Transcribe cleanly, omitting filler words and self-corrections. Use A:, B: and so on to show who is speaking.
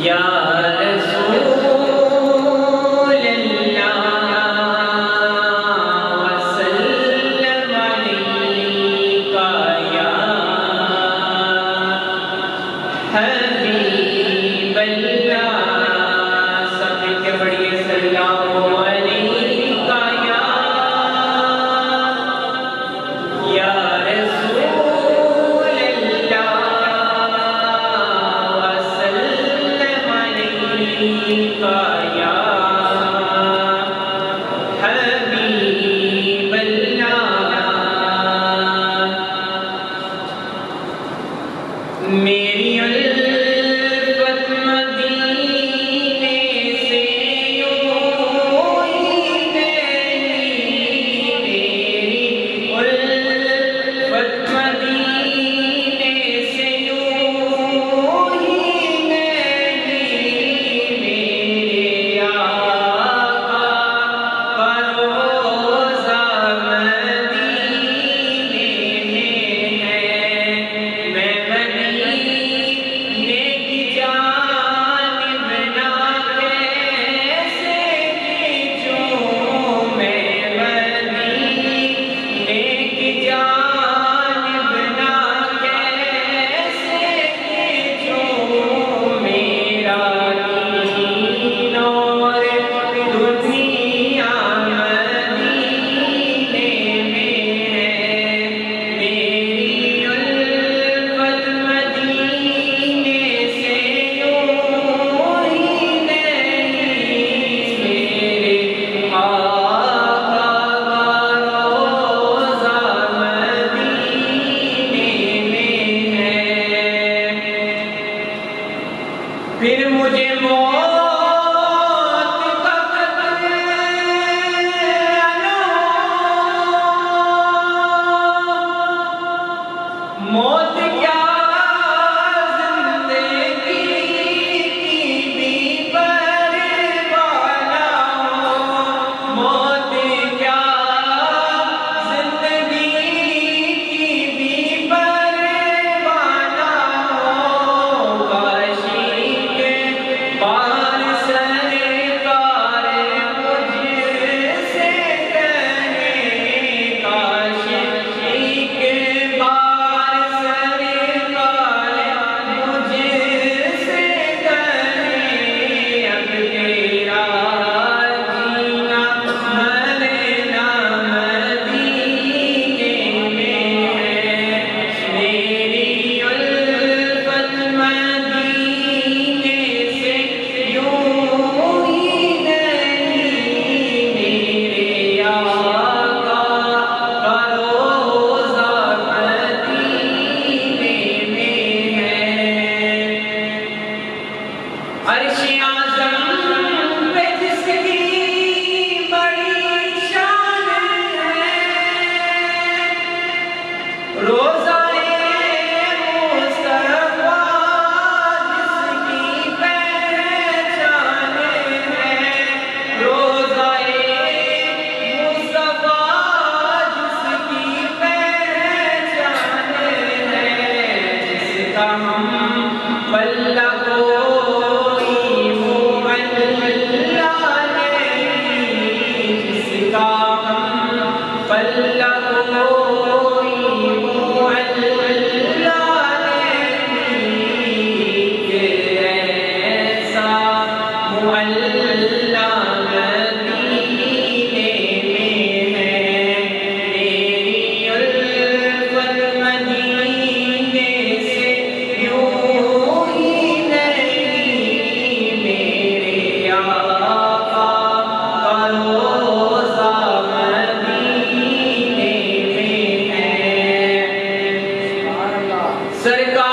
A: या रसूल अल्लाह वसल्लम अलैका या हबीब अल्लाह। सब के बढ़िए सल्लल्लाहु अलैका या रसूल अल्लाह वसल्लम अलैका या हबीब अल्लाह। मेरी उल्फत मदीने से यूं ही नहीं, मेरी उल्फत मदीने से यूं ही नहीं, मेरे आका का रोज़ा मदीने में है। मैं मदीने की जानिब ना कैसे खींचूं, मैं मदीने की जानिब ना कैसे खींचूं। मेरा दीन और दुनिया मदीने में है। मेरी उल्फत मदीने से यूं ही नहीं, मेरे आका का रोज़ा मदीने में है। फिर मुझे मौत का खतरा न हो, मौत क्या जिंदगी की भी परवाह न हो, मौत क्या जिंदगी की भी परवाह न हो। काशी के बार सरकार मुझसे कहें, काशी के बार सरकार मुझसे कहें, अब तेरा जीना मरना मदीने में है। मेरी उल्फत मदीने से यूं ही नहीं, मेरे आका का रोज़ा मदीने में है। अर्श-ए आज़म पे जिसकी बड़ी शान है, रोज़ा-ए मुस्तफ़ा जिसकी पहचान है, रोज़ा-ए मुस्तफ़ा जिसकी पहचान है, जिसका हम पल्ला कोई मुअल्ला नहीं, जिसका हम पल्ला कोई मुअल्ला नहीं, कि ऐसा मुअल्ला मदीने में है। मेरी उल्फत मदीने से यूं ही नहीं, मेरे आका का रोज़ा मदीने में है। सरकार